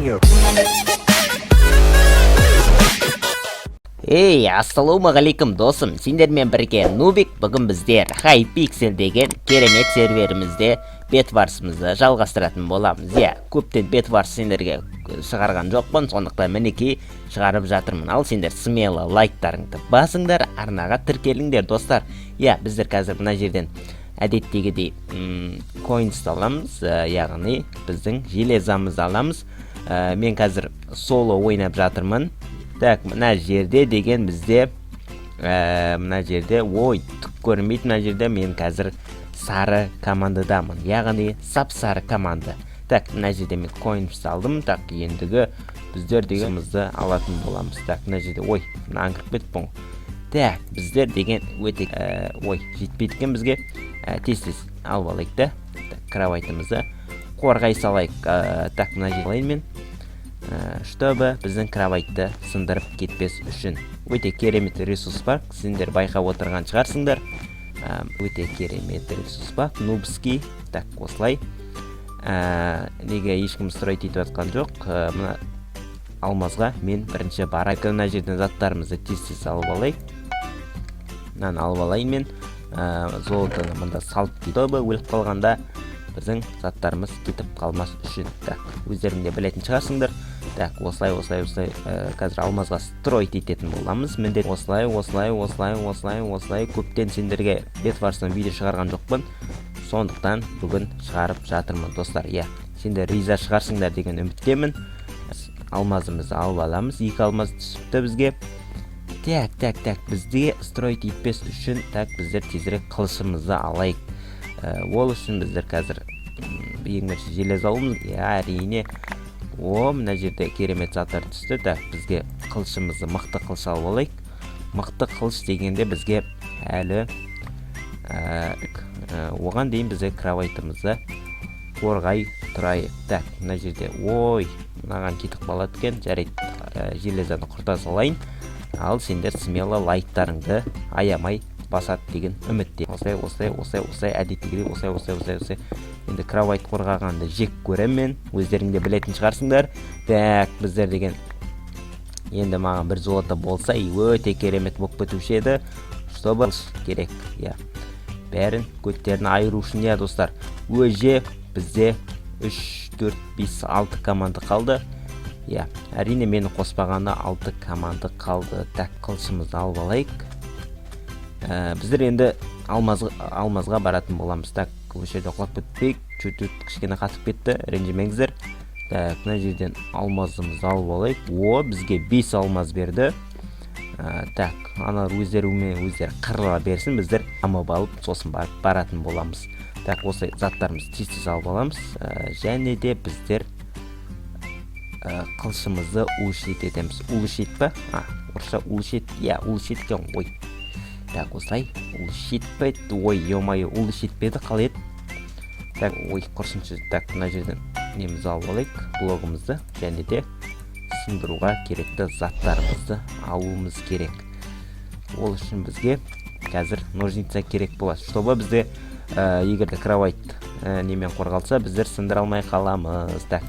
here. Ей, ассалаумағалейкум досым, сендермен бірге Нубик. Бүгін біздер Hypixel деген керемет серверімізде бетварсымызды жалғастыратын боламыз. Көптен бетварс сендерге шығарған жоқпын, сондықтан мінекей шығарып жатырмын. Ал сендер смело лайктарыңды басыңдар, арнаға тіркеліңдер достар. Біздер қазір мына жерден әдеттегідей coins аламыз, яғни біздің железамызды аламыз. Мен қазір соло ойнап жатырмын. Так, мына жерде деген бізде мына жерде түк көрінбейді. Мына жерде мен қазір сары командадамын, яғни сап-сары команда. Так, мына жерде мен coins алдым. Так, ендігі біздер дегенімізді алатын боламыз. Так, мына жерде мына аңғырып кетіппін. Так, біздер деген өте жетпейді екен бізге. Тез алып алайық та. Так, кроватымызды қорғай салайық. Так, мына жерде алайын мен. Чтобы біздің кроватты сындырып кетпес үшін. Өте керемет ресурс бар. Сендер байқап отырған шығарсыңдар. Өте керемет ресурс бар. Нубский. Так, осылай. Неге ешкім стройт етіп атқан жоқ. Мына алмазға мен бірінші барайық. Мына жерден заттарымызды тез алып алайық. Мынаны алып алайын мен. Золотыны мында салып кетіп өліп қалғанда біздің заттарымыз кетіп қалмас үшін. Так, өздеріңде білетін шығарсыңдар. Так, осылай қазір алмазға стройт ететін боламыз. Міндет осылай көптен сендерге бетварстан видео шығарған жоқпын. Сондықтан бүгін шығарып жатырмын достар. Сендер риза шығарсыңдар деген үміттемін. Алмазымызды алып аламыз. 2 алмаз түсіпті бізге. Так, бізде стройт етпес үшін біздер тезірек қылышымызды алайық. Ол үшін біздер қазір ең бірінші желез алуымыз. Әрине. Мына жерде керемет заттар түсті. Так, бізге қылышымызды мықты қылыш алып алайық. Мықты қылыш дегенде бізге әлі оған дейін бізге кроватымызды қорғай тұрайық. Так, мына жерде мынаған кетіп қалады екен. Жарайды, железаны құрта салайын. Ал сендер смело лайктарыңды аямай басады деген үмітте. Осылай әдеттегідей осылай. Енді кровайт қорғағанды жек көремін. Өздеріңде білетін шығарсыңдар. Так, біздер деген енді маған бір золото болса, өте керемет болып кетуші еді. Чтобы керек. Бәрін көттерін айыру үшін достар. Өже бізде 3, 4, 5, 6 команда қалды. Әрине мені қоспағанда 6 команда қалды. Так, қылшымызды алып алайық. Біздер енді алмазға баратын боламыз. Так, өше жоқлап кетпейік. Чөтөт кішкене қатып кетті, ренжімеңіздер. Так, мына жерден алмазымызды алып алайық. Бізге 5 алмаз берді. Так, аналар өздері қырыла берсін, біздер амап алып, сосын баратын боламыз. Так, осы заттарымызды тез алып аламыз. Және де біздер қылшымызды улышет етеміз. Улышет па? Орысша улышет. Улышет екен. Так, осылай. Улышет па? Ё-майо, улышет педі қалай еді? Так, құрсыншы. Так, мына жерден немізді алып алайық. Блогымызды. Және де сындыруға керекті заттарымызды алуымыз керек. Ол үшін бізге қазір ножница керек болады. Чтобы бізде егерде кровайт немен қорғалса, біздер сындыра алмай қаламыз. Так,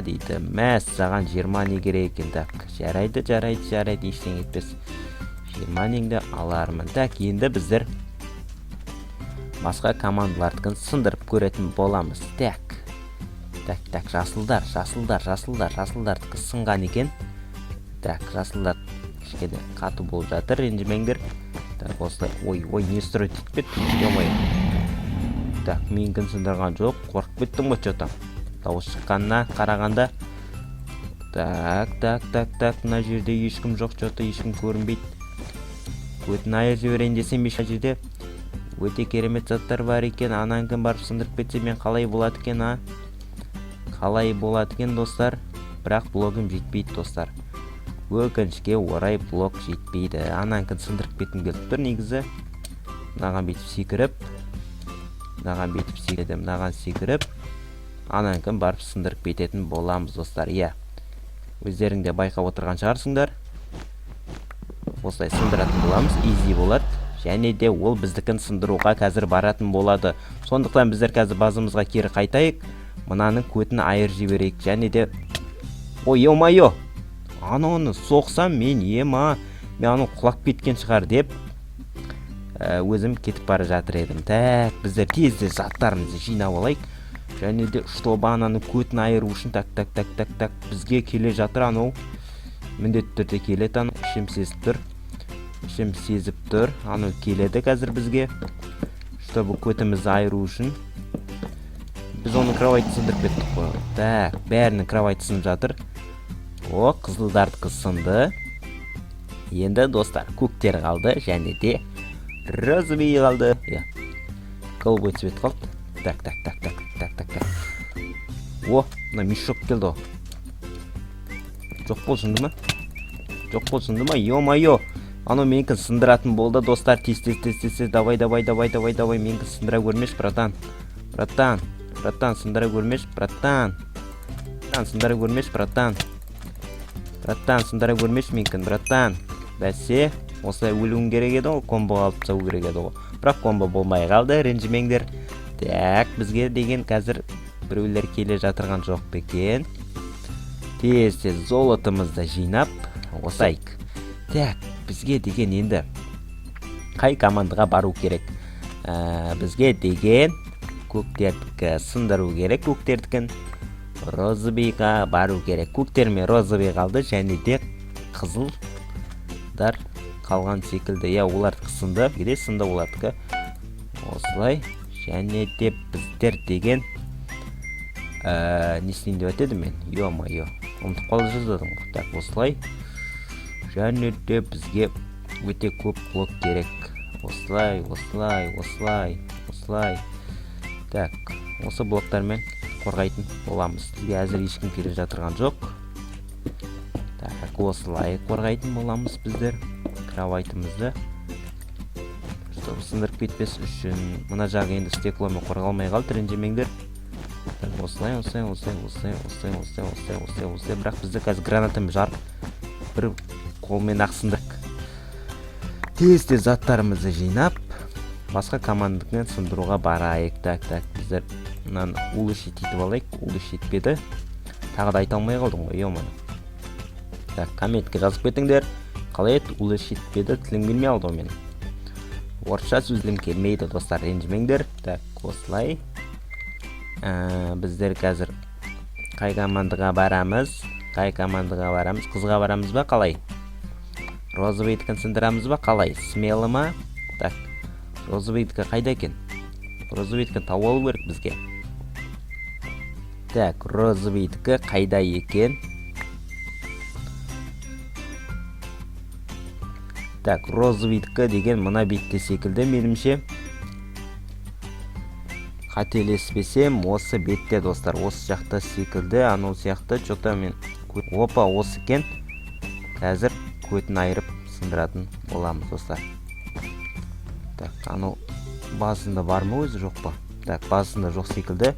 дейді, мәс саған 20 не керек екен. Так, жарайды, ештеңе етпес. 20 неңді алармын. Так, енді біздер басқа командалардығын сындырып көретін боламыз. Так, жасылдардығы сынған екен. Так, жасылдар кішкене қату болып жатыр, ренжімеңдер. Так, осылай, не строить етіп кет. Так, менгін сындырған жоқ, қорқып кеттім өтчота. Дауыс шыққанына қарағанда. Так, мына жерде ешкім жоқ, ешкім көрінбейді. Өтін айыр жіберейін десем, еш жерде өте керемет заттар бар екен. Анан кім барып сындырып кетсе, мен қалай болады екен, Қалай болады екен, достар. Бірақ блогым жетпейді, достар. Өкінішке орай блог жетпейді. Анан кім сындырып кетім келіп тұр, негізі. Мынаған бетіп секіріп, анан кім барып сындырып кететін боламыз, достар. Өздеріңде байқап отырған шығарсыңдар. Осылай сындыратын боламыз, easy болады. Және де ол біздікін сындыруға қазір баратын болады. Сондықтан біздер қазір базамызға кері қайтайық. мынаның көтін айыр жіберейік. Және де ой, ё-майо, ананы соқсам мен мен аны құлап кеткен шығар деп өзім кетіп бара жатыр едім. Так, біздер тезде заттарымызды жинап алайық. Және де чтобы ананың көтін айыру үшін так, бізге келе жатыр. Анау міндетті түрде келеді. Аны ішім сезіп тұр. Аны келеді қазір бізге. Чтобы көтімізді айыру үшін. Біз оның кровайты сындырып кеттік қой. Так, бәрінің кровайты сынып жатыр. О, қызылдардікі сынды. Енді достар, көктер қалды. Және де розовый қалды. Голубой цвет қалды. Так. О, мына мешок келді о. Жоқ болсынды ма? Ё-майо. Ано менікін сындыратын болды, достар. Тез. Давай. Менікін сындыра көрмеш, братан. Сындыра көрмеш, братан. Сындыра көрмеш менікін, братан. Бәсе, осылай өлуің керек еді ғой, комбо алып тастау керек еді ғой. Бірақ комбо болмай қалды, ренжімеңдер. Так, бізге деген қазір біреулер келе жатырған жоқ бекен. Тез золотымызды жинап осайық. Так, бізге деген енді қай командаға бару керек? Бізге деген көктердікі сындыру керек, көктердікін. Розыбиға бару керек. Көктер мен розыбий қалды, және де қызылдар қалған секілді. Олардікі сынды, геде сынды олардікі. Осылай. Және де біздер деген несінен деп өтеді мен? Ё-майо, ұмытып қалды жаздадым. Так, осылай. Және де бізге өте көп блок керек. Осылай. Так, осы блоктармен қорғайтын боламыз. Бізге әзір ешкім келе жатырған жоқ. Так, осылай қорғайтын боламыз біздер кровайтымызды. Сындырып кетпес үшін мына жағы енді стекломен қорғалмай қалды, ренжімеңдер. Осылай. Бірақ бізді қазір гранатамен жарып бір қолмен ақсындық. Тез заттарымызды жинап басқа командыкпен сындыруға барайық. Так, біздер мынаны улучшить етіп алайық. Улучшить етпеді. Тағы да айта алмай қалдым ғой, ё-майо. Так, комментке жазып кетіңдер. Қалай еді, улучшить етпеді, тілім келмей алды мен. Орысша сөзлім келмейді, достар, ренжімеңдер. Так, осылай. Біздер қазір қай командаға барамыз? Қызға барамыз ба, қалай? Розовыйдікін сындырамыз ба, қалай? Смелы ма? Так, розовыйдікі қайда екен? Розовыйдікі тауып алу керек бізге. Так, розовыйдікі қайда екен? Так, розовыйдікі деген мына бетте секілді менімше. Қателеспесем, осы бетте, достар. Осы жақта секілді, анау сияқты. Жота мен опа, осы екен. Қазір көтін айырып сындыратын боламыз, достар. Так, анау базында бар ма өзі, жоқ па? Так, базында жоқ секілді.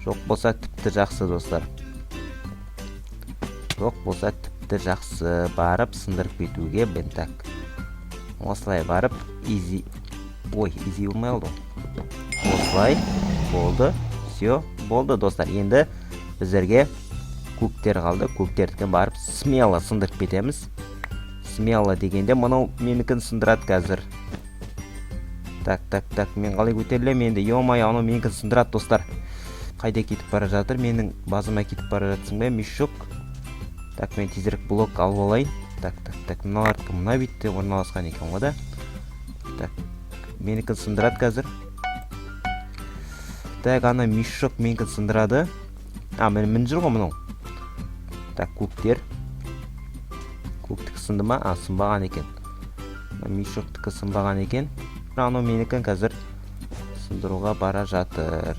Жоқ болса тіпті жақсы, достар. Жоқ болса тіпті жақсы. Барып сындырып кетуге бен. Так, осылай барып изи. Ой, изи болмай алды. Осылай болды. Все, болды, достар. Енді біздерге көктер қалды. Көктердікін барып смело сындырып кетеміз. Смело дегенде мынау менікін сындырады қазір. Так, мен қалай көтерілем енді? Ё-майо, анау менікін сындырады, достар. Қайда кетіп бара жатыр? Менің базыма кетіп бара жатсың ба? Мешок. Так, мен тезірек блок алып алайын. Так, мыналардікі мына бетте орналасқан екен ғой да. Так, менікін сындырады қазір. Так, ана мешок менікін сындырады. Мін жүр ғой мынау. Так, көктер. Көктікі сынды ма? Сынбаған екен. Мешоктікі сынбаған екен. Анау менікін қазір сындыруға бара жатыр.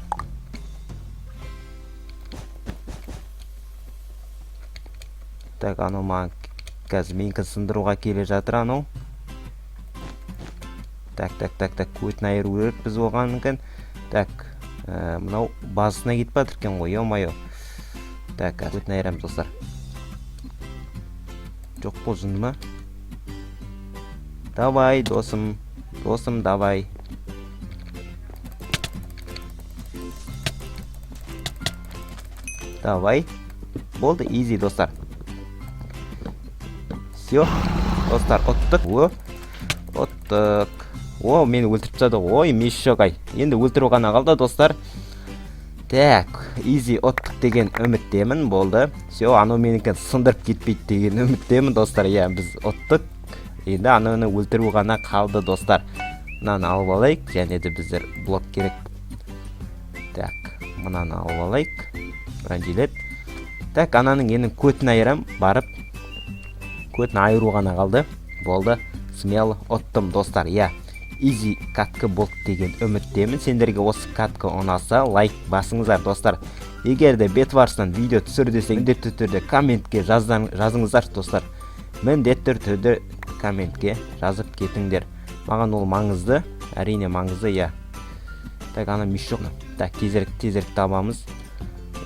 Так, анау маған қазір менікін сындыруға келе жатыр анау. Так, көтін айыру керек біз оған мүмкін. Так, мынау базысына кетіп батыр екен ғой, ё-майо. Так, көтін айырамыз, достар. Жоқ болжынды ма? Давай, досым, давай. Давай. Болды, изи достар. Все. Достар, оттық. Оттық. О, мені өлтіріп тастады. Ой, мешок ай. Енді өлтіру ғана қалды достар. Так, изи оттық деген үміттемін. Болды. Все, анау менікі сындырып кетпейді деген үміттемін достар. Я, біз оттық. Енді анауны өлтіру ғана қалды достар. Мынаны алып алайық. Және де біздер блок керек. Так, мынаны алып алайық. Ранжилет. Так, ананың енді көтін айырам. Барып, көтін айыру ғана қалды. Болды. Смело оттым достар. Я, изи катка болды деген үміттемін. Сендерге осы катка ұнаса, лайк басыңыздар достар. Егер де Бетварстан видео түсір десең, міндетті түрде комментке жазыңыздар достар. Міндетті түрде комментке жазып кетіңдер. Маған ол маңызды, әрине маңызды, я. Так, ана мешок. Так, тезірік табамыз.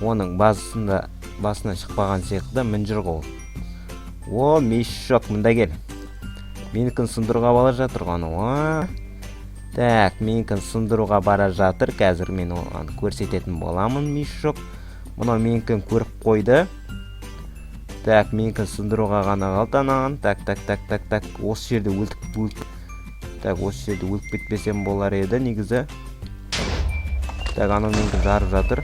Оның басынан шықпаған секілді мін жүр ғой. О, мешок, мында кел. Менікін сындыруға бара жатыр ғаны. Так, менікін сындыруға бара жатыр. Қазір мен оны көрсететін боламын, мешок. Мұна менікін көріп қойды. Так, менікін сындыруға ғана қалды анаған. Так. Осы жерде өлтік. Так, осы жерде өліп кетпесем болар еді, негізі. Так, анау менікін жарып жатыр.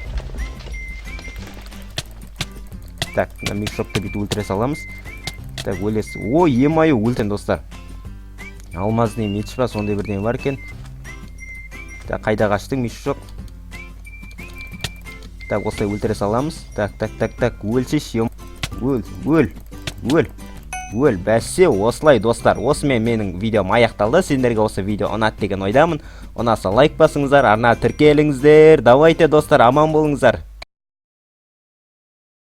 Так, мешокты бейт өлтіре саламыз. Так, өлесі. О, емайы өлтен достар. Алмазный меч па, сондай бірден бар екен. Так, қайда қаштың мешок. Так, осылай өлтіре саламыз. Так, өлшеш. Өл, бәсе, осылай достар. Осымен менің видеом аяқталды. Сендерге осы видео ұнады деген ойдамын. Ұнаса лайк басыңыздар, арна тіркеліңіздер. Давайте достар, аман болыңыздар.